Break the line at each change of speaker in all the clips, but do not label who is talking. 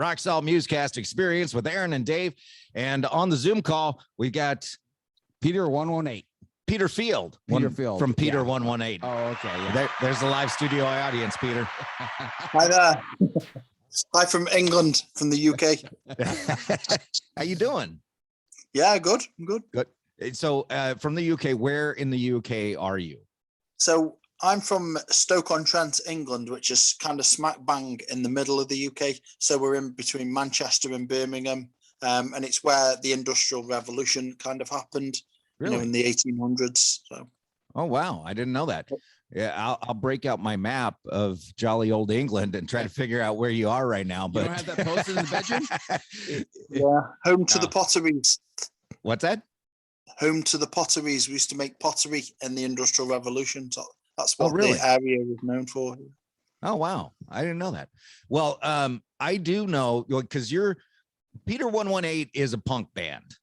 Rock Salt MUZKAST Experience with Aaron and Dave. And on the Zoom call, we got
PETER118.
Peter Field.
Field
from PETER118.
Oh, okay. Yeah.
There's the live studio audience, Peter.
Hi there. Hi from England, from the UK.
How you doing?
Yeah, good. I'm good.
Good. So from the UK, where in the UK are you?
So I'm from Stoke-on-Trent, England, which is kind of smack bang in the middle of the UK. So we're in between Manchester and Birmingham. And it's where the Industrial Revolution kind of happened,
Really?
you know, in the 1800s. So.
Oh, wow. I didn't know that. Yeah, I'll break out my map of jolly old England and try to figure out where you are right now. But
you don't have that posted in the bedroom?
Yeah, home to the potteries.
What's that?
Home to the potteries. We used to make pottery in the Industrial Revolution. So that's what
really?
the area was known for.
Oh, wow. I didn't know that. Well, I do know, because you're PETER118 is a punk band.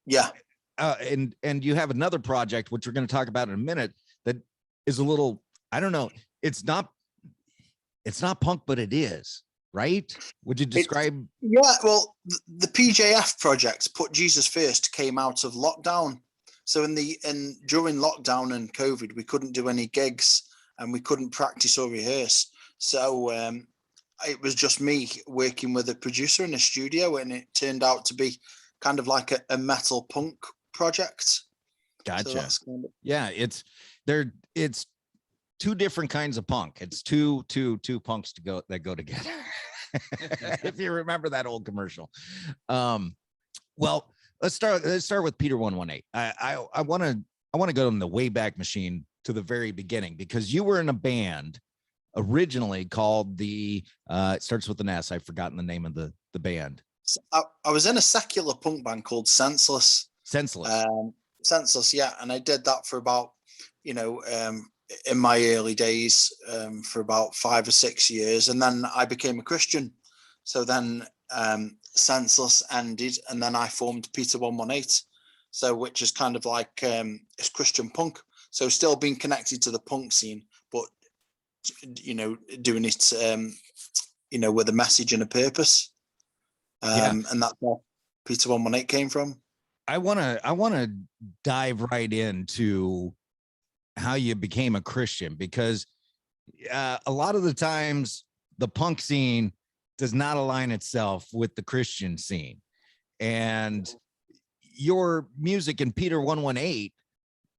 Yeah.
And you have another project, which we're going to talk about in a minute, that is a little, I don't know. It's not punk, but it is, right? Would you describe?
Yeah, well, the PJF project, Put Jesus First, came out of lockdown. So during lockdown and COVID, we couldn't do any gigs and we couldn't practice or rehearse. So it was just me working with a producer in a studio, and it turned out to be kind of like a metal punk project.
Gotcha.
So
yeah, it's two different kinds of punk. It's two punks that go together. If you remember that old commercial. Well, let's start with PETER118. I want to go in the Wayback Machine to the very beginning, because you were in a band originally called it starts with an S. I've forgotten the name of the band.
I was in a secular punk band called Senseless. Senseless, yeah. And I did that for about, in my early days, for about 5 or 6 years. And then I became a Christian. So then Senseless ended, and then I formed PETER118. So which is kind of like it's Christian punk. So still being connected to the punk scene, but, doing it, with a message and a purpose. And that's where PETER118 came from.
I want to dive right into how you became a Christian, because a lot of the times the punk scene does not align itself with the Christian scene, and your music in PETER118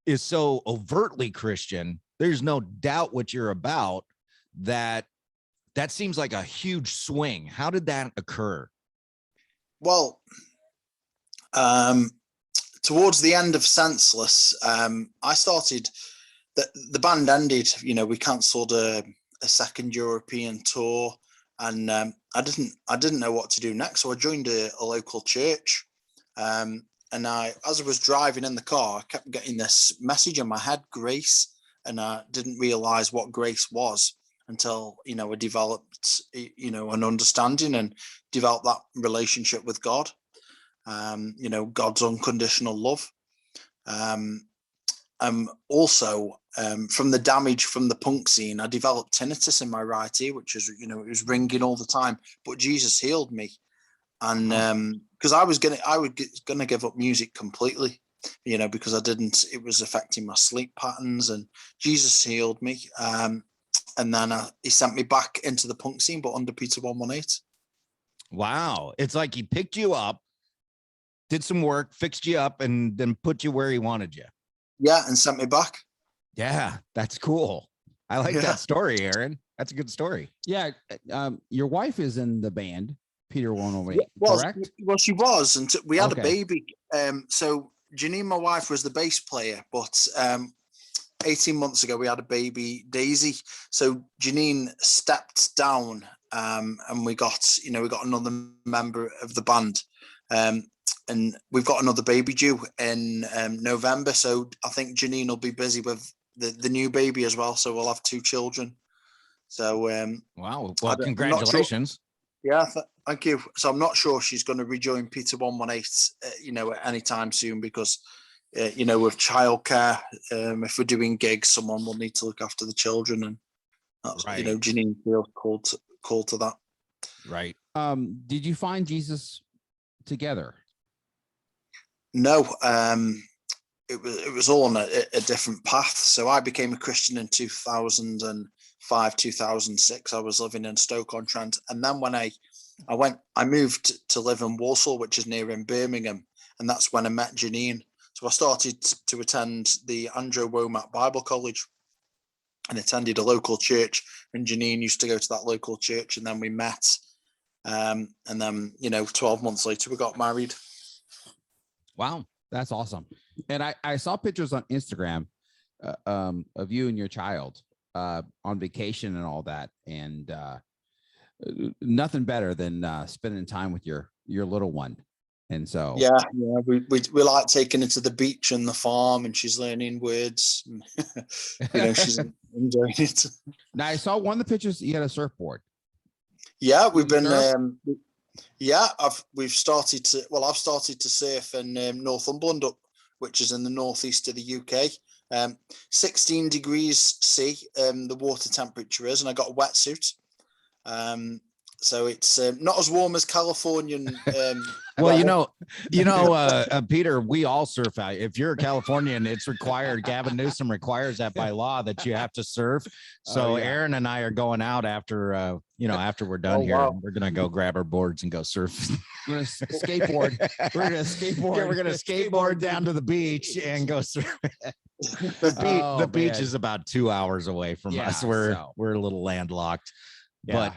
is so overtly Christian. There's no doubt what you're about. That seems like a huge swing. How did that occur?
Well, towards the end of Senseless, I started, the band ended, we cancelled a second European tour, and I didn't know what to do next. So I joined a local church, and as I was driving in the car, I kept getting this message in my head, grace, and I didn't realize what grace was until, I developed, an understanding and developed that relationship with God. God's unconditional love. Also, from the damage from the punk scene, I developed tinnitus in my right ear, which is, it was ringing all the time, but Jesus healed me. And because I was gonna give up music completely, because it was affecting my sleep patterns, and Jesus healed me. And then he sent me back into the punk scene, but under PETER118.
Wow. It's like he picked you up, did some work, fixed you up, and then put you where he wanted you.
Yeah, and sent me back.
Yeah, that's cool. I like that story, Aaron. That's a good story.
Yeah. Your wife is in the band, PETER118, correct?
Well, she was, and we had a baby. So Janine, my wife, was the bass player, but 18 months ago we had a baby, Daisy. So Janine stepped down, and we got another member of the band. And we've got another baby due in November. So I think Janine will be busy with the new baby as well. So we'll have 2 children. So
wow. Well, congratulations.
Sure. Yeah, thank you. So I'm not sure she's going to rejoin PETER118, at any time soon, because with childcare, if we're doing gigs, someone will need to look after the children, and that's right. Janine feels called to that.
Right.
Did you find Jesus together?
No, it was all on a different path. So I became a Christian in 2005, 2006. I was living in Stoke-on-Trent, and then when I moved to live in Walsall, which is near in Birmingham, and that's when I met Janine. So I started to attend the Andrew Womack Bible College and attended a local church, and Janine used to go to that local church, and then we met. And then, 12 months later, we got married.
Wow, that's awesome. And I saw pictures on Instagram of you and your child on vacation and all that. And nothing better than spending time with your little one. And so
we like taking her to the beach and the farm, and she's learning words. She's enjoying it.
Now I saw one of the pictures you had a surfboard.
Yeah, we've been I've started to surf in Northumberland, which is in the northeast of the UK. 16 degrees C, the water temperature is, and I got a wetsuit. So it's not as warm as Californian.
Well, Peter, we all surf out. If you're a Californian, it's required. Gavin Newsom requires that by law that you have to surf. So Aaron and I are going out after, after we're done here. Wow. We're going to go grab our boards and go surf.
We're going to skateboard. We're going to skateboard.
Yeah, we're going to skateboard down to the beach and go surf. The beach is about 2 hours away from us. We're a little landlocked, but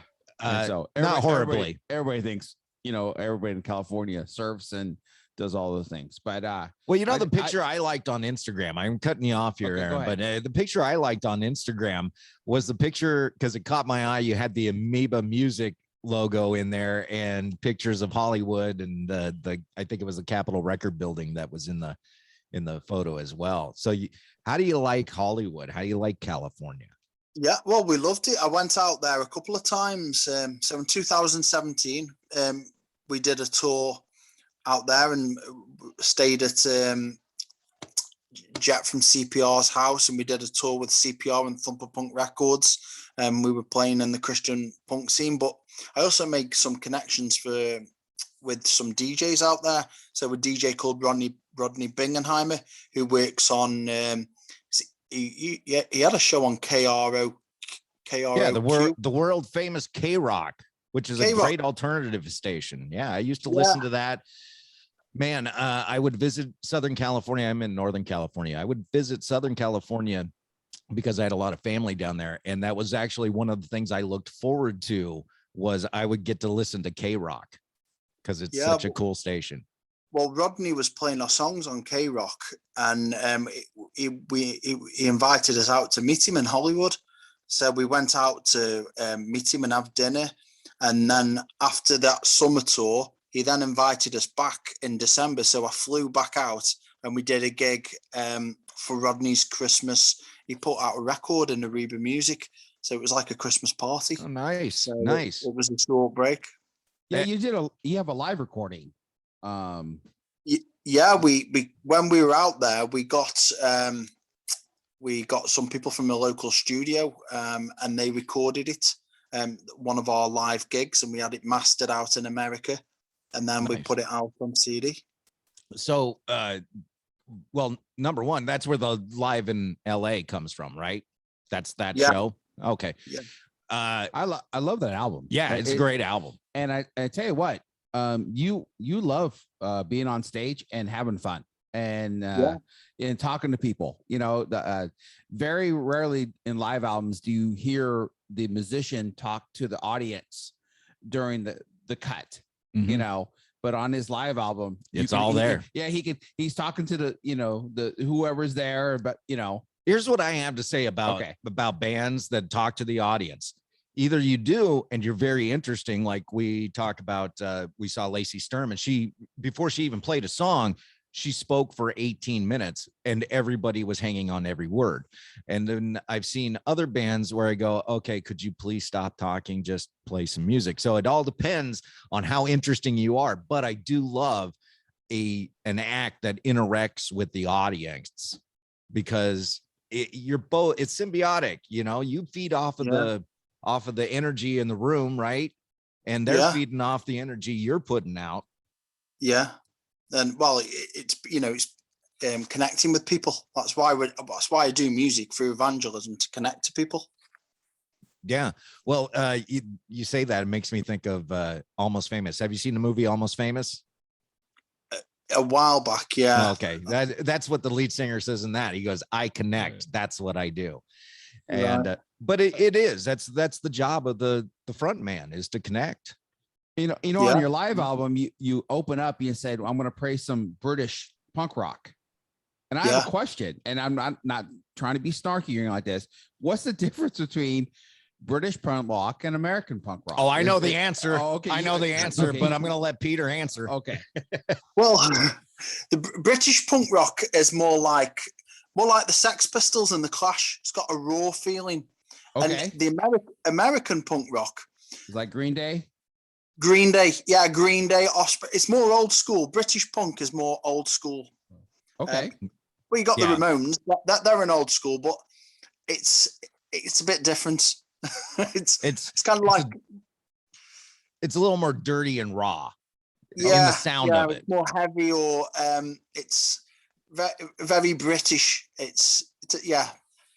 so
not horribly.
Everybody thinks, everybody in California surfs and does all those things. But
the picture I liked on Instagram, I'm cutting you off here, Aaron, but the picture I liked on Instagram was the picture because it caught my eye. You had the Amoeba Music logo in there and pictures of Hollywood and I think it was the Capitol Record building that was in the photo as well. So how do you like Hollywood? How do you like California?
Yeah, well, we loved it. I went out there a couple of times. So in 2017, we did a tour out there and stayed at Jet from CPR's house, and we did a tour with CPR and Thumper Punk Records. We were playing in the Christian punk scene, but I also make some connections with some DJs out there. So a DJ called Rodney Bingenheimer, who works on he had a show on KRO.
Yeah, the world famous K-Rock, which is a great alternative station. Yeah, I used to listen to that. Man, I would visit Southern California. I'm in Northern California. I would visit Southern California because I had a lot of family down there. And that was actually one of the things I looked forward to was I would get to listen to K-Rock because it's such a cool station.
Well, Rodney was playing our songs on K-Rock, and he invited us out to meet him in Hollywood. So we went out to meet him and have dinner. And then after that summer tour, he then invited us back in December. So I flew back out and we did a gig for Rodney's Christmas. He put out a record in Ariba Music. So it was like a Christmas party.
Oh, nice.
So
nice.
It was a short break.
Yeah, you have a live recording.
Yeah, we when we were out there, we got some people from a local studio, and they recorded it, one of our live gigs, and we had it mastered out in America, and then we put it out on CD.
So, well, number one, that's where the Live in LA comes from, right? That's that show. Okay.
Yeah.
I love that album.
Yeah, it's a great album.
And I tell you what, you love being on stage and having fun and talking to people. Very rarely in live albums do you hear the musician talk to the audience during the cut. But on his live album,
it's all there.
He's talking to the whoever's there. But
here's what I have to say about bands that talk to the audience. Either you do, and you're very interesting. Like we talk about, we saw Lacey Sturm, and before she even played a song, she spoke for 18 minutes and everybody was hanging on every word. And then I've seen other bands where I go, okay, could you please stop talking? Just play some music. So it all depends on how interesting you are. But I do love an act that interacts with the audience because it's symbiotic. You feed off of the energy in the room, right? and they're feeding off the energy you're putting out.
Yeah. And well, it's connecting with people. That's why I do music, through evangelism, to connect to people.
Yeah. Well, you say that, it makes me think of Almost Famous. Have you seen the movie Almost Famous?
A while back, yeah.
Okay, that's what the lead singer says in that. He goes, "I connect. That's what I do." And but it is that's the job of the front man, is to connect.
On your live album, you open up, you said, "I'm going to play some British punk rock," and I have a question, and I'm not trying to be snarky or anything like this. What's the difference between British punk rock and American punk rock?
Oh, I know the answer.
Oh, okay.
I know the answer, but I'm going to let Peter answer.
Okay.
Well, the British punk rock is more like the Sex Pistols and the Clash. It's got a raw feeling.
Okay.
And the American punk rock,
it's like Green Day.
Green Day, Osprey. It's more old school. British punk is more old school.
Okay.
Well, you got the Ramones. They're an old school, but it's a bit different. it's kind of like
it's a little more dirty and raw.
Yeah,
in the sound of it.
It's more heavy, or it's very, very British. It's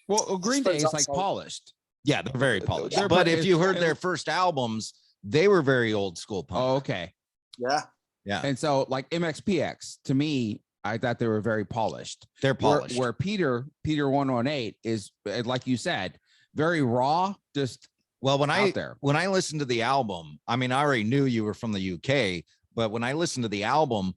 Well, Green Day is like polished.
Yeah, they're very polished. But if you heard their first albums, they were very old school punk.
Oh, okay.
Yeah.
Yeah.
And so, like MXPX, to me, I thought they were very polished.
They're polished.
Where PETER118 is, like you said, very raw. Just
when I listened to the album, I mean, I already knew you were from the UK, but when I listened to the album,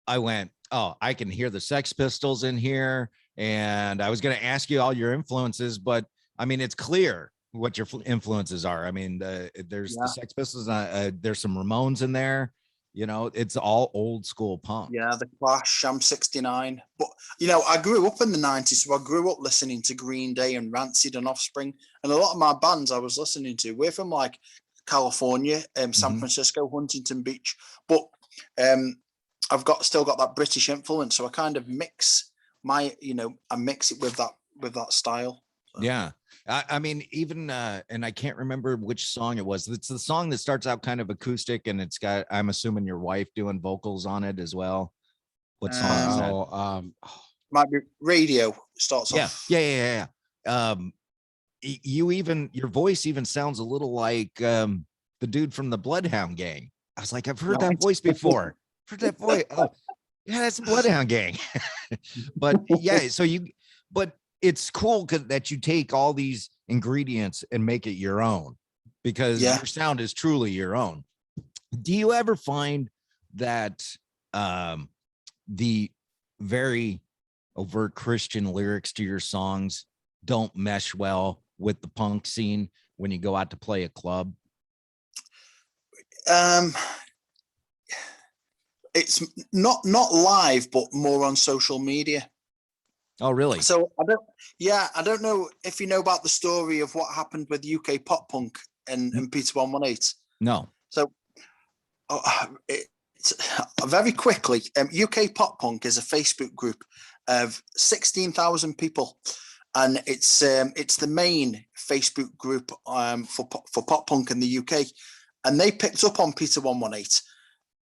I went, "Oh, I can hear the Sex Pistols in here." And I was going to ask you all your influences, but I mean, it's clear what your influences are. I mean, there's the Sex Pistols, there's some Ramones in there. It's all old school punk.
Yeah, the Clash, I'm 69. But, I grew up in the 90s, so I grew up listening to Green Day and Rancid and Offspring. And a lot of my bands I was listening to, we're from like California, San Francisco, Huntington Beach. But I've still got that British influence. So I kind of mix I mix it with that style. So.
Yeah. I mean, even, and I can't remember which song it was. It's the song that starts out kind of acoustic, and it's got, I'm assuming, your wife doing vocals on it as well. What song is that?
Might be Radio starts off.
Yeah. Your voice even sounds a little like the dude from the Bloodhound Gang. I was like, I've heard that voice before. Heard that voice. Yeah, that's the Bloodhound Gang. But yeah, but it's cool that you take all these ingredients and make it your own, because your sound is truly your own. Do you ever find that the very overt Christian lyrics to your songs don't mesh well with the punk scene when you go out to play a club?
It's not live, but more on social media.
Oh, really?
So I don't know if you know about the story of what happened with UK pop punk and PETER118.
No.
So it's very quickly, UK pop punk is a Facebook group of 16,000 people, and it's the main Facebook group for pop punk in the UK, and they picked up on PETER118.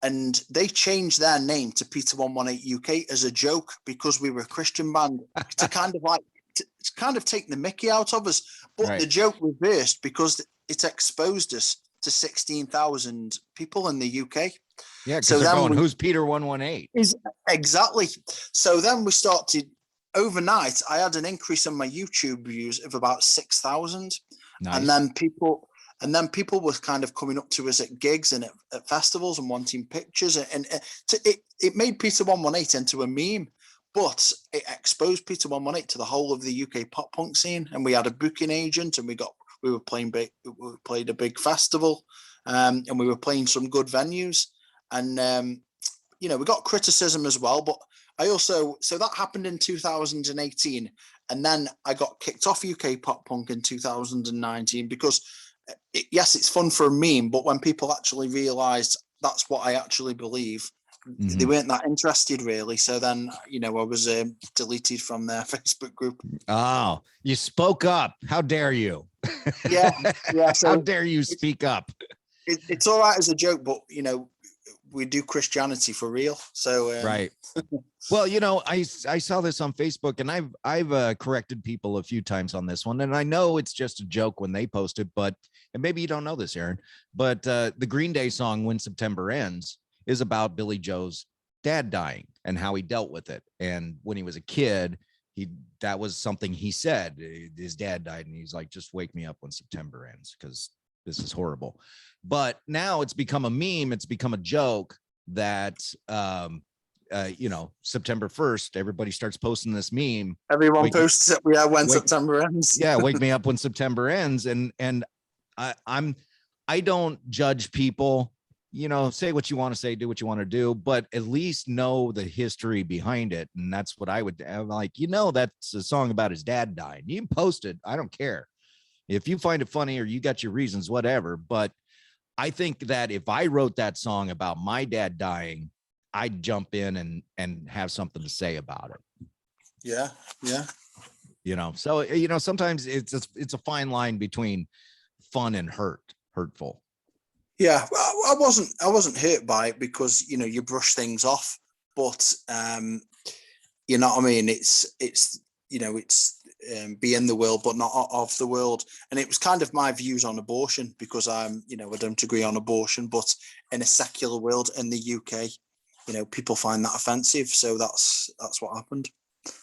And they changed their name to PETER118 UK as a joke, because we were a Christian band, to kind of take the mickey out of us. But the joke reversed, because it exposed us to 16,000 people in the UK.
Yeah, because they're going, who's PETER118?
Exactly. So then we started, overnight, I had an increase in my YouTube views of about 6,000. Nice. And then people were kind of coming up to us at gigs and at festivals and wanting pictures. And it made PETER118 into a meme, but it exposed PETER118 to the whole of the UK pop punk scene. And we had a booking agent, and we played a big festival, and we were playing some good venues. And, we got criticism as well. But so that happened in 2018. And then I got kicked off UK pop punk in 2019, because yes, it's fun for a meme, but when people actually realized that's what I actually believe, they weren't that interested, really. So then, I was deleted from their Facebook group.
Oh, you spoke up. How dare you?
Yeah. So
how dare you speak up?
it's all right as a joke, but you know, we do Christianity for real. So
right. Well, you know, I saw this on Facebook, and I've corrected people a few times on this one, and I know it's just a joke when they post it, but and maybe you don't know this, Aaron, but the Green Day song "When September Ends" is about Billy Joe's dad dying and how he dealt with it. And when he was a kid, that was something he said. His dad died, and he's like, "Just wake me up when September ends, because this is horrible." But now it's become a meme. It's become a joke that, you know, September 1st, everybody starts posting this meme.
Everyone posts it. Yeah, when September ends.
Yeah, wake me up when September ends. And I don't judge people. You know, say what you want to say, do what you want to do, but at least know the history behind it. And that's what I would have. Like, you know, that's a song about his dad dying. You can post it. I don't care if you find it funny or you got your reasons, whatever. But I think that if I wrote that song about my dad dying, I'd jump in and have something to say about it.
Yeah. Yeah.
You know, so, you know, sometimes it's a fine line between fun and hurtful.
Yeah. Well, I wasn't hurt by it because, you know, you brush things off, but, you know what I mean? It's, you know, it's, be in the world, but not of the world. And it was kind of my views on abortion, because you know, I don't agree on abortion, but in a secular world in the UK, you know, people find that offensive. So that's what happened.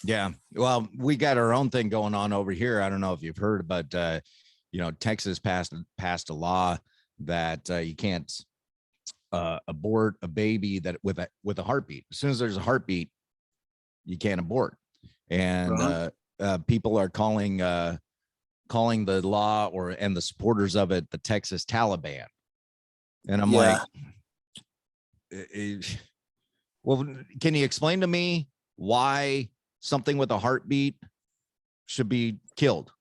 Yeah. Well, we got our own thing going on over here. I don't know if you've heard, but, you know, Texas passed a law that you can't abort a baby that with a heartbeat. As soon as there's a heartbeat, you can't abort. And, people are calling the law and the supporters of it the Texas Taliban, and I'm like, well, can you explain to me why something with a heartbeat should be killed?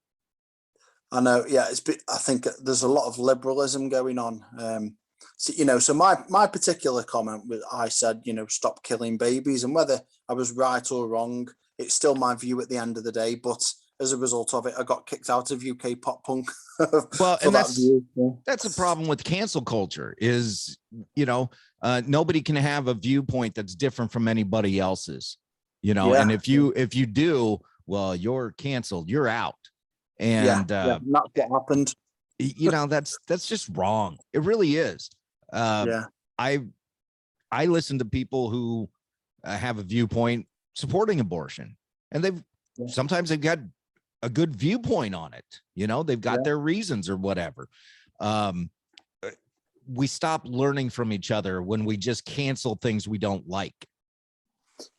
I know, yeah. I think there's a lot of liberalism going on. So, you know, so my particular comment was, I said, you know, stop killing babies, and whether I was right or wrong, it's still my view at the end of the day. But as a result of it, I got kicked out of UK pop punk.
Well, and that's a problem with cancel culture is, you know, nobody can have a viewpoint that's different from anybody else's, you know, and if you do, well, you're canceled, you're out. And
that's what happened.
You know, that's just wrong. It really is. I listen to people who have a viewpoint supporting abortion, and sometimes they've got a good viewpoint on it. You know, they've got their reasons or whatever. We stop learning from each other when we just cancel things we don't like.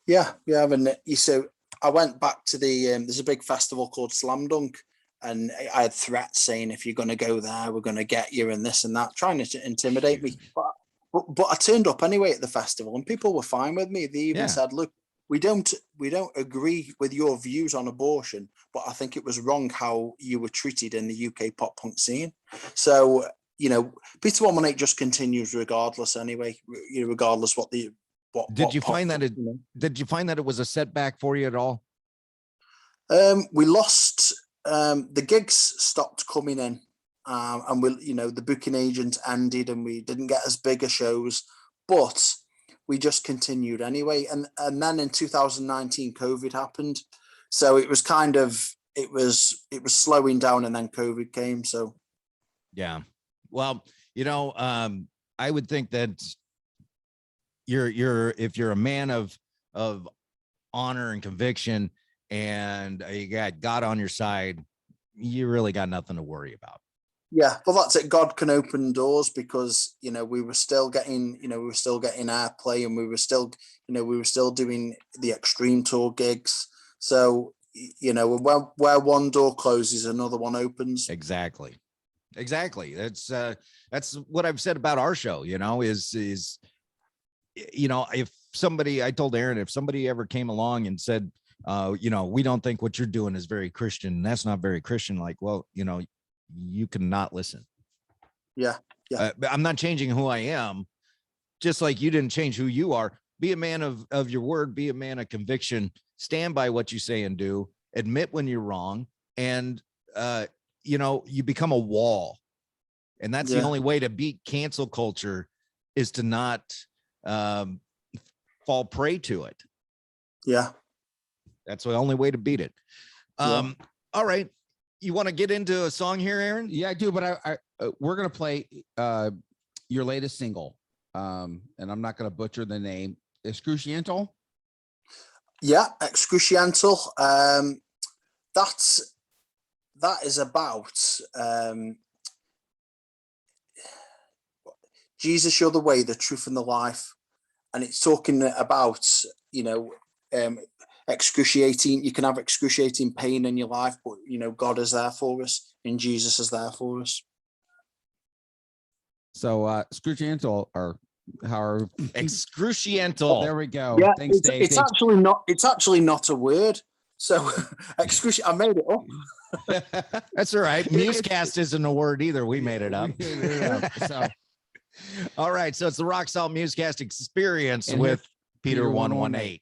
Yeah. And so I went back to there's a big festival called Slam Dunk, and I had threats saying, if you're going to go there, we're going to get you, and this and that, trying to intimidate me. But I turned up anyway at the festival, and people were fine with me. They even said, look, we don't agree with your views on abortion, but I think it was wrong how you were treated in the UK pop punk scene. So, you know, PETER118 just continues regardless anyway, you know, regardless what
did you find that it was a setback for you at all?
We lost, the gigs stopped coming in, and you know, the booking agent ended, and we didn't get as big a shows, but we just continued anyway. And then in 2019, COVID happened. So it was kind of, it was slowing down, and then COVID came. So.
Yeah. Well, you know, I would think that if you're a man of honor and conviction, and you got God on your side, you really got nothing to worry about.
Yeah, well, that's it. God can open doors, because, you know, we were still getting airplay, and we were still doing the Extreme Tour gigs. So, you know, where one door closes, another one opens.
Exactly. That's what I've said about our show, you know, is, you know, I told Aaron, if somebody ever came along and said, you know, we don't think what you're doing is very Christian, that's not very Christian. Like, well, you know, you cannot listen.
Yeah.
I'm not changing who I am, just like you didn't change who you are. Be a man of your word, be a man of conviction, stand by what you say and do, admit when you're wrong. And, you know, you become a wall. And that's the only way to beat cancel culture, is to not fall prey to it.
Yeah.
That's the only way to beat it. All right. You want to get into a song here, Aaron?
Yeah, I do. But we're going to play your latest single. And I'm not going to butcher the name. Excruciantal.
Yeah. Excruciantal. That is about Jesus, you're the way, the truth, and the life. And it's talking about, excruciating. You can have excruciating pain in your life, but God is there for us, and Jesus is there for us.
So excruciantal, or how
excruciantal.
There we go.
Yeah,
thanks, Dave.
It's actually not a word. So I made it up.
That's all right. Musecast isn't a word either. We made it up.
So
all right. So it's the Rock Salt Musecast Experience with PETER118.